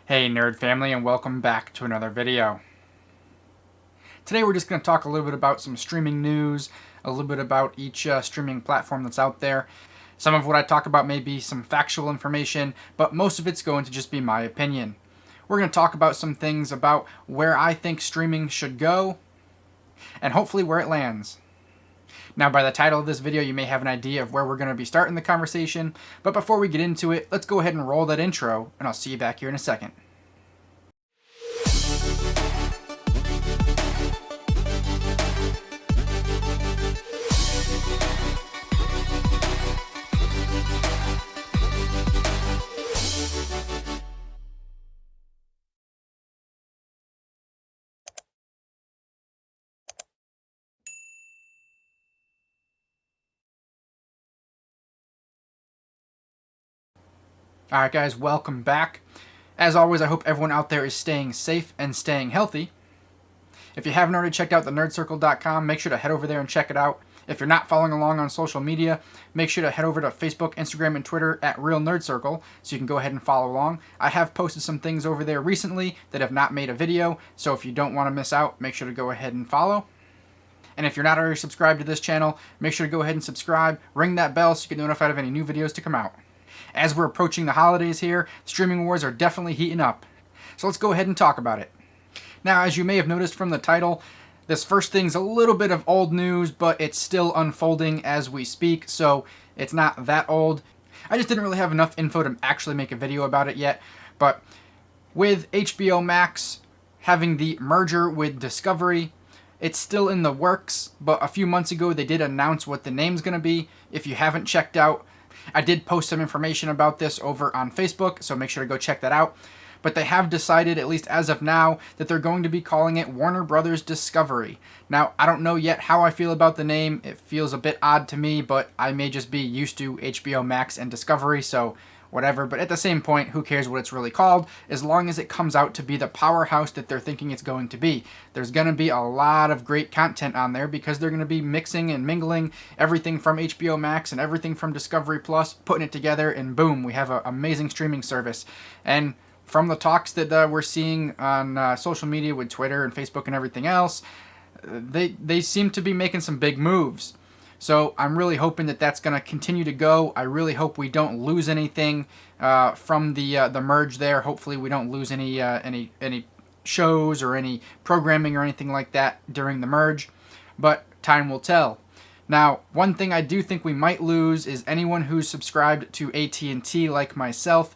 Hey nerd family, and welcome back to another video. Today we're just going to talk a little bit about some streaming news, a little bit about each streaming platform that's out there. Some of what I talk about may be some factual information, but most of it's going to just be my opinion. We're going to talk about some things about where I think streaming should go, and hopefully where it lands. Now, by the title of this video, you may have an idea of where we're going to be starting the conversation, but before we get into it, let's go ahead and roll that intro, and I'll see you back here in a second. Alright guys, welcome back. As always, I hope everyone out there is staying safe and staying healthy. If you haven't already checked out thenerdcircle.com, make sure to head over there and check it out. If you're not following along on social media, make sure to head over to Facebook, Instagram, and Twitter at Real Nerd Circle so you can go ahead and follow along. I have posted some things over there recently that have not made a video, so if you don't want to miss out, make sure to go ahead and follow. And if you're not already subscribed to this channel, make sure to go ahead and subscribe, ring that bell so you get notified of any new videos to come out. As we're approaching the holidays here, streaming wars are definitely heating up. So let's go ahead and talk about it. Now, as you may have noticed from the title, this first thing's a little bit of old news, but it's still unfolding as we speak, so it's not that old. I just didn't really have enough info to actually make a video about it yet, but with HBO Max having the merger with Discovery, it's still in the works, but a few months ago they did announce what the name's going to be. If you haven't checked out, I did post some information about this over on Facebook, so make sure to go check that out. But they have decided, at least as of now, that they're going to be calling it Warner Brothers Discovery. Now, I don't know yet how I feel about the name. It feels a bit odd to me, but I may just be used to HBO Max and Discovery, so whatever. But at the same point, who cares what it's really called, as long as it comes out to be the powerhouse that they're thinking it's going to be. There's going to be a lot of great content on there because they're going to be mixing and mingling everything from HBO Max and everything from Discovery Plus, putting it together, and boom, we have an amazing streaming service. And from the talks that we're seeing on social media with Twitter and Facebook and everything else, they seem to be making some big moves. So I'm really hoping that that's going to continue to go. I really hope we don't lose anything from the merge there. Hopefully we don't lose any shows or any programming or anything like that during the merge. But time will tell. Now, one thing I do think we might lose is anyone who's subscribed to at&t like myself.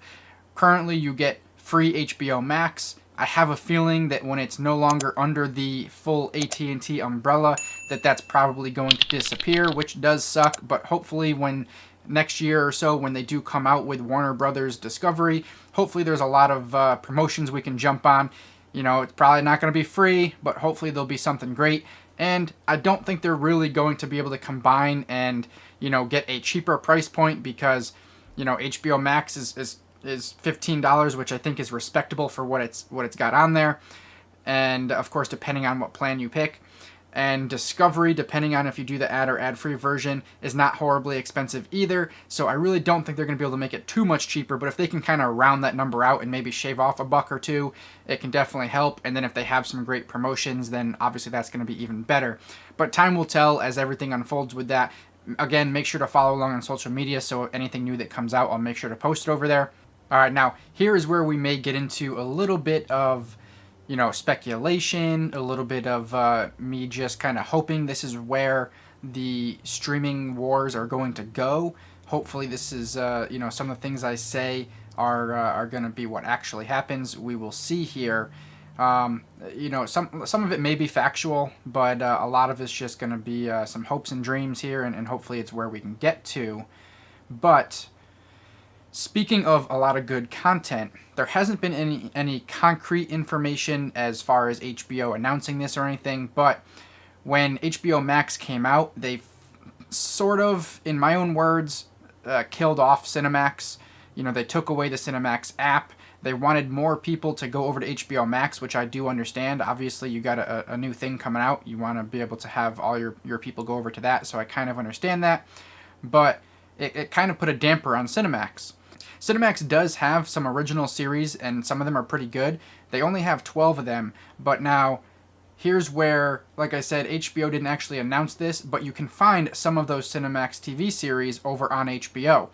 Currently you get free HBO Max. I have a feeling that when it's no longer under the full at&t umbrella, that's probably going to disappear, which does suck, but hopefully when next year or so, when they do come out with Warner Brothers Discovery, hopefully there's a lot of promotions we can jump on. You know, it's probably not going to be free, but hopefully there'll be something great. And I don't think they're really going to be able to combine and, you know, get a cheaper price point because, you know, HBO Max is $15, which I think is respectable for what it's got on there, and of course depending on what plan you pick. And Discovery, depending on if you do the ad or ad-free version, is not horribly expensive either, so I really don't think they're going to be able to make it too much cheaper, but if they can kind of round that number out and maybe shave off a buck or two, it can definitely help. And then if they have some great promotions, then obviously that's going to be even better. But time will tell as everything unfolds with that. Again, make sure to follow along on social media, so anything new that comes out, I'll make sure to post it over there. Alright, now, here is where we may get into a little bit of, you know, speculation, a little bit of me just kind of hoping this is where the streaming wars are going to go. Hopefully this is, you know, some of the things I say are going to be what actually happens. We will see here. You know, some of it may be factual, but a lot of it's just going to be some hopes and dreams here, and hopefully it's where we can get to. But speaking of a lot of good content, there hasn't been any concrete information as far as HBO announcing this or anything, but when HBO Max came out, they sort of, in my own words, killed off Cinemax. You know, they took away the Cinemax app. They wanted more people to go over to HBO Max, which I do understand. Obviously, you got a new thing coming out. You want to be able to have all your people go over to that, so I kind of understand that. But it kind of put a damper on Cinemax. Cinemax does have some original series, and some of them are pretty good. They only have 12 of them, but now here's where, like I said, HBO didn't actually announce this, but you can find some of those Cinemax TV series over on HBO.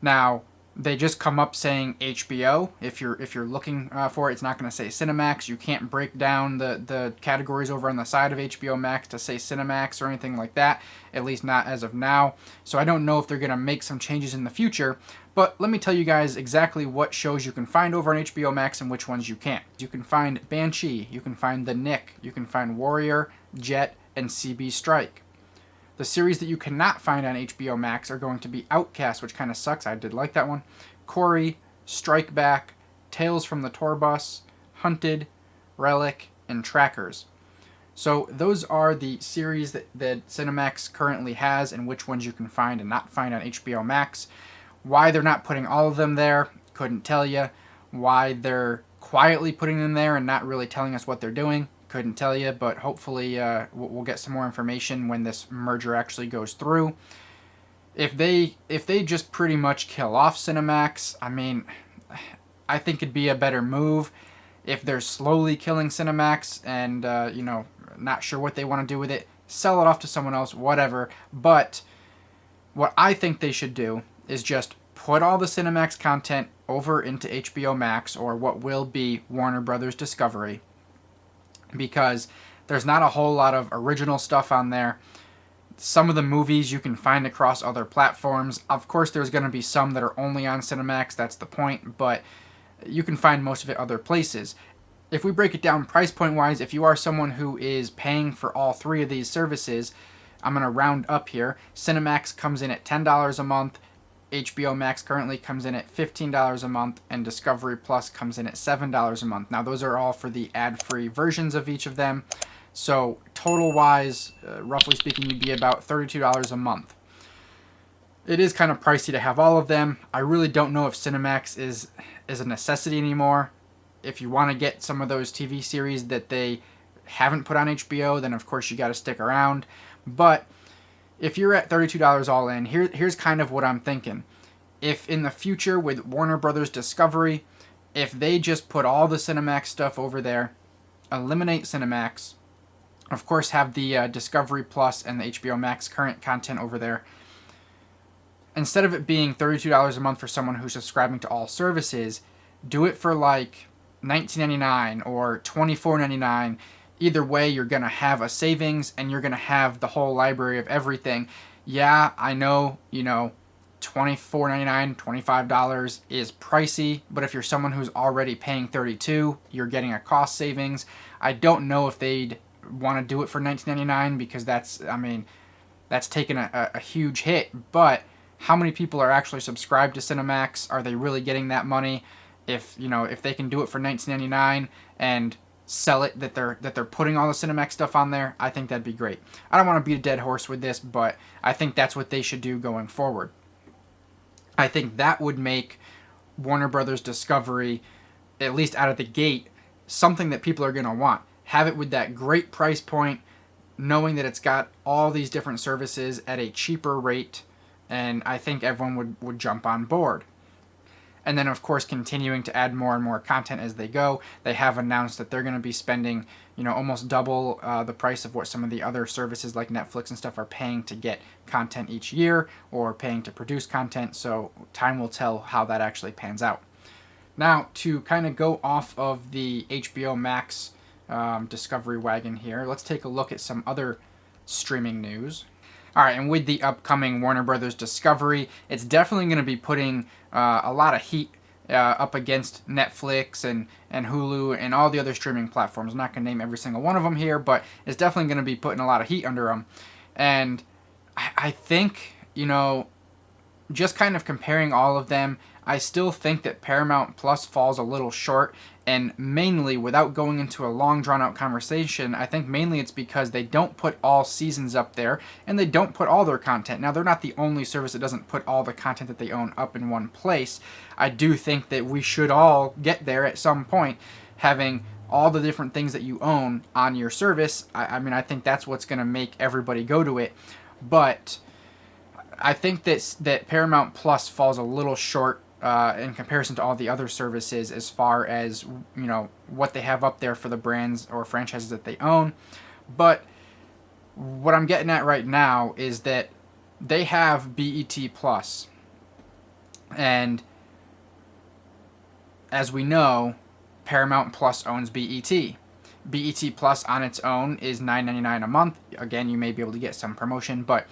Now, they just come up saying HBO. If you're looking for it, it's not going to say Cinemax. You can't break down the categories over on the side of HBO Max to say Cinemax or anything like that, at least not as of now. So I don't know if they're going to make some changes in the future, but let me tell you guys exactly what shows you can find over on HBO Max and which ones you can't. You can find Banshee, you can find The Nick, you can find Warrior, Jet, and CB Strike. The series that you cannot find on HBO Max are going to be Outcast, which kind of sucks. I did like that one. Corey, Strike Back, Tales from the Tour Bus, Hunted, Relic, and Trackers. So those are the series that Cinemax currently has and which ones you can find and not find on HBO Max. Why they're not putting all of them there, couldn't tell you. Why they're quietly putting them there and not really telling us what they're doing, couldn't tell you, but hopefully we'll get some more information when this merger actually goes through. If they just pretty much kill off Cinemax, I mean, I think it'd be a better move. If they're slowly killing Cinemax and, not sure what they want to do with it, sell it off to someone else, whatever. But what I think they should do is just put all the Cinemax content over into HBO Max, or what will be Warner Brothers Discovery, because there's not a whole lot of original stuff on there. Some of the movies you can find across other platforms. Of course, there's going to be some that are only on Cinemax, that's the point, but you can find most of it other places. If we break it down price point wise, if you are someone who is paying for all three of these services, I'm going to round up here. Cinemax comes in at $10 a month, HBO Max currently comes in at $15 a month, and Discovery Plus comes in at $7 a month. Now, those are all for the ad-free versions of each of them. So, total-wise, roughly speaking, you'd be about $32 a month. It is kind of pricey to have all of them. I really don't know if Cinemax is a necessity anymore. If you want to get some of those TV series that they haven't put on HBO, then of course you got to stick around. But if you're at $32 all in, here's kind of what I'm thinking. If in the future with Warner Brothers Discovery, if they just put all the Cinemax stuff over there, eliminate Cinemax, of course have the Discovery Plus and the HBO Max current content over there, instead of it being $32 a month for someone who's subscribing to all services, do it for like $19.99 or $24.99. Either way, you're going to have a savings and you're going to have the whole library of everything. Yeah, I know, $24.99, $25 is pricey, but if you're someone who's already paying $32, you're getting a cost savings. I don't know if they'd want to do it for $19.99 because that's taken a huge hit, but how many people are actually subscribed to Cinemax? Are they really getting that money? If they can do it for $19.99 and sell it that they're putting all the Cinemax stuff on there, I think that'd be great. I don't want to beat a dead horse with this, but I think that's what they should do going forward. I think that would make Warner Brothers Discovery, at least out of the gate, something that people are going to want. Have it with that great price point, knowing that it's got all these different services at a cheaper rate, and I think everyone would jump on board. And then, of course, continuing to add more and more content as they go. They have announced that they're going to be spending, almost double the price of what some of the other services like Netflix and stuff are paying to get content each year or paying to produce content. So time will tell how that actually pans out. Now, to kind of go off of the HBO Max Discovery wagon here, let's take a look at some other streaming news. All right, and with the upcoming Warner Brothers Discovery, it's definitely going to be putting a lot of heat up against Netflix and Hulu and all the other streaming platforms. I'm not going to name every single one of them here, but it's definitely going to be putting a lot of heat under them. And I think, just kind of comparing all of them, I still think that Paramount Plus falls a little short, and mainly, without going into a long drawn-out conversation, I think mainly it's because they don't put all seasons up there, and they don't put all their content. Now, they're not the only service that doesn't put all the content that they own up in one place. I do think that we should all get there at some point, having all the different things that you own on your service. I think that's what's going to make everybody go to it, but I think that Paramount Plus falls a little short in comparison to all the other services as far as, what they have up there for the brands or franchises that they own. But what I'm getting at right now is that they have BET Plus, and as we know, Paramount Plus owns BET. BET Plus on its own is $9.99 a month. Again, you may be able to get some promotion, but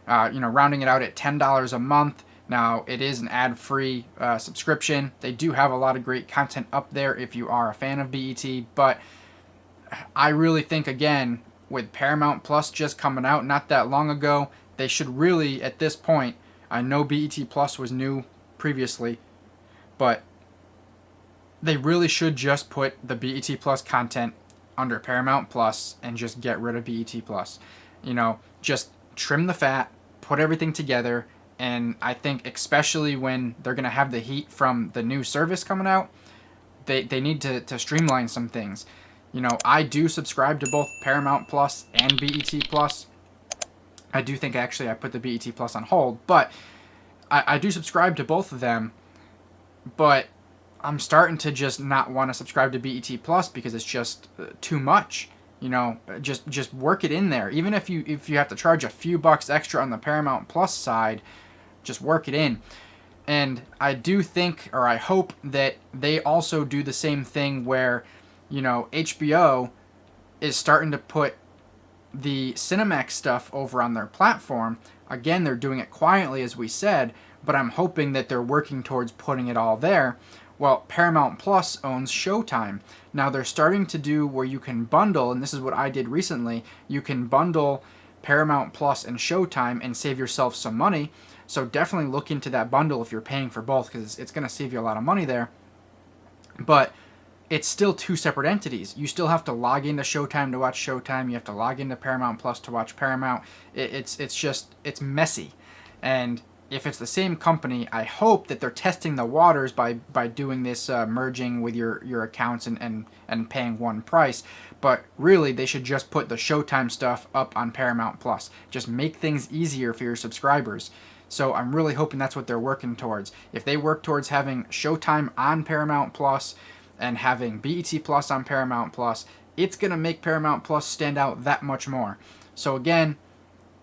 rounding it out at $10 a month. Now, it is an ad-free subscription. They do have a lot of great content up there if you are a fan of BET, but I really think, again, with Paramount Plus just coming out not that long ago, they should really, at this point, I know BET Plus was new previously, but they really should just put the BET Plus content under Paramount Plus and just get rid of BET Plus. Just trim the fat, put everything together, and I think especially when they're going to have the heat from the new service coming out, they need to streamline some things. I do subscribe to both Paramount Plus and BET Plus. I do think actually I put the BET Plus on hold, but I do subscribe to both of them, but I'm starting to just not want to subscribe to BET Plus because it's just too much. Just work it in there. Even if you have to charge a few bucks extra on the Paramount Plus side, just work it in. And I do think, or I hope, that they also do the same thing where, HBO is starting to put the Cinemax stuff over on their platform. Again, they're doing it quietly, as we said, but I'm hoping that they're working towards putting it all there. Well, Paramount Plus owns Showtime. Now, they're starting to do where you can bundle, and this is what I did recently, you can bundle Paramount Plus and Showtime and save yourself some money. So definitely look into that bundle if you're paying for both, because it's going to save you a lot of money there. But it's still two separate entities. You still have to log into Showtime to watch Showtime. You have to log into Paramount Plus to watch Paramount. It's messy. And if it's the same company, I hope that they're testing the waters by doing this merging with your accounts and paying one price. But really, they should just put the Showtime stuff up on Paramount Plus. Just make things easier for your subscribers. So I'm really hoping that's what they're working towards. If they work towards having Showtime on Paramount Plus and having BET Plus on Paramount Plus, it's going to make Paramount Plus stand out that much more. So again,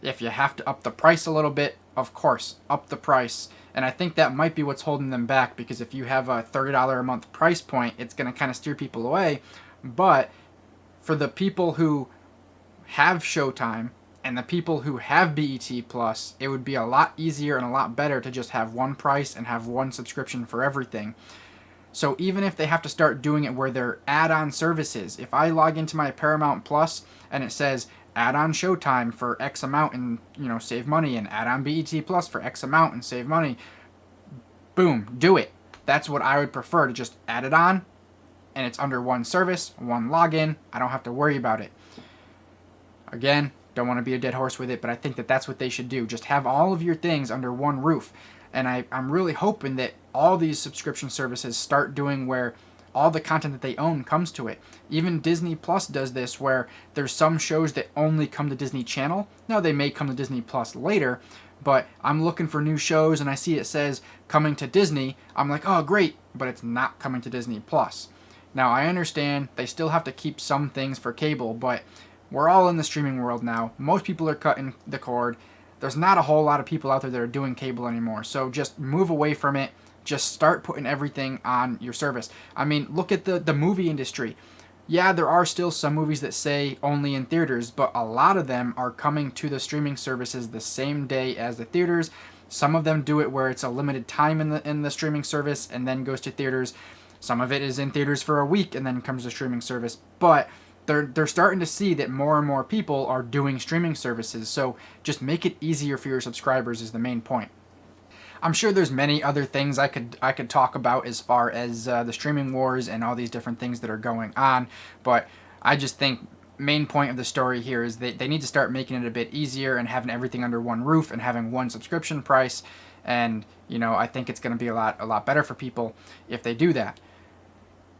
if you have to up the price a little bit, of course, up the price. And I think that might be what's holding them back, because if you have a $30 a month price point, it's going to kind of steer people away. But for the people who have Showtime and the people who have BET Plus, it would be a lot easier and a lot better to just have one price and have one subscription for everything. So even if they have to start doing it where they're add-on services, if I log into my Paramount Plus and it says add on Showtime for X amount and save money, and add on BET Plus for X amount and save money, boom, do it. That's what I would prefer, to just add it on and it's under one service, one login. I don't have to worry about it. Again, don't want to be a dead horse with it, but I think that that's what they should do. Just have all of your things under one roof. And I'm really hoping that all these subscription services start doing where all the content that they own comes to it. Even Disney Plus does this, where there's some shows that only come to Disney Channel. Now, they may come to Disney Plus later, but I'm looking for new shows and I see it says coming to Disney. I'm like, oh, great, but it's not coming to Disney Plus. Now, I understand they still have to keep some things for cable, but we're all in the streaming world now. Most people are cutting the cord. There's not a whole lot of people out there that are doing cable anymore. So just move away from it. Just start putting everything on your service. I mean, look at the movie industry. Yeah, there are still some movies that say only in theaters, but a lot of them are coming to the streaming services the same day as the theaters. Some of them do it where it's a limited time in the streaming service and then goes to theaters. Some of it is in theaters for a week and then comes to streaming service. But they're starting to see that more and more people are doing streaming services. So just make it easier for your subscribers is the main point. I'm sure there's many other things I could talk about as far as the streaming wars and all these different things that are going on, but I just think main point of the story here is they need to start making it a bit easier and having everything under one roof and having one subscription price. And I think it's going to be a lot better for people if they do that.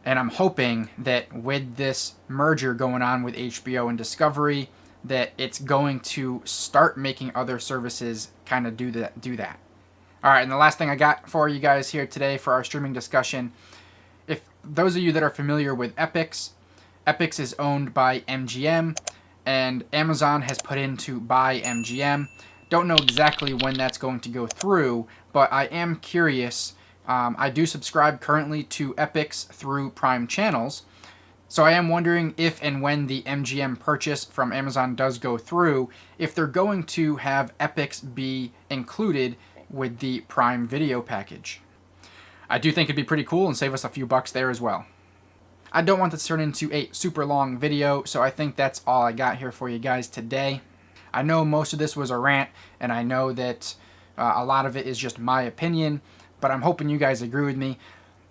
And I'm hoping that with this merger going on with HBO and Discovery, that it's going to start making other services kind of do that. Alright, and the last thing I got for you guys here today for our streaming discussion, if those of you that are familiar with Epix is owned by MGM, and Amazon has put in to buy MGM. Don't know exactly when that's going to go through, but I am curious. I do subscribe currently to Epix through Prime Channels, so I am wondering if and when the MGM purchase from Amazon does go through, if they're going to have Epix be included with the Prime Video package. I do think it'd be pretty cool and save us a few bucks there as well. I don't want this to turn into a super long video, so I think that's all I got here for you guys today. I know most of this was a rant, and I know that a lot of it is just my opinion, but I'm hoping you guys agree with me,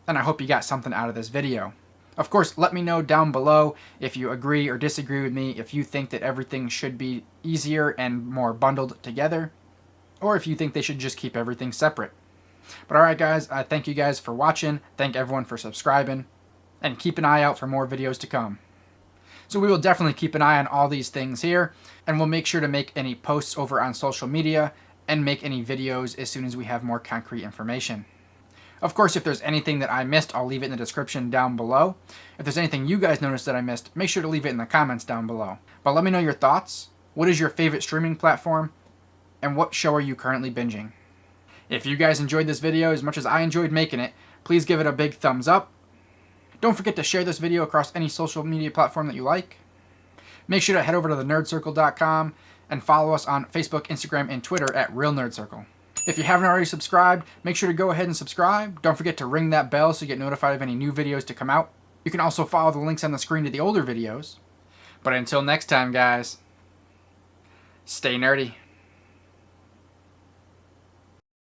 and I hope you got something out of this video. Of course, let me know down below if you agree or disagree with me, if you think that everything should be easier and more bundled together, or if you think they should just keep everything separate. But alright guys, I thank you guys for watching, thank everyone for subscribing, and keep an eye out for more videos to come. So we will definitely keep an eye on all these things here, and we'll make sure to make any posts over on social media and make any videos as soon as we have more concrete information. Of course, if there's anything that I missed, I'll leave it in the description down below. If there's anything you guys noticed that I missed, make sure to leave it in the comments down below. But let me know your thoughts. What is your favorite streaming platform? And what show are you currently binging? If you guys enjoyed this video as much as I enjoyed making it, please give it a big thumbs up. Don't forget to share this video across any social media platform that you like. Make sure to head over to thenerdcircle.com and follow us on Facebook, Instagram, and Twitter at RealNerdCircle. If you haven't already subscribed, make sure to go ahead and subscribe. Don't forget to ring that bell so you get notified of any new videos to come out. You can also follow the links on the screen to the older videos. But until next time, guys, stay nerdy.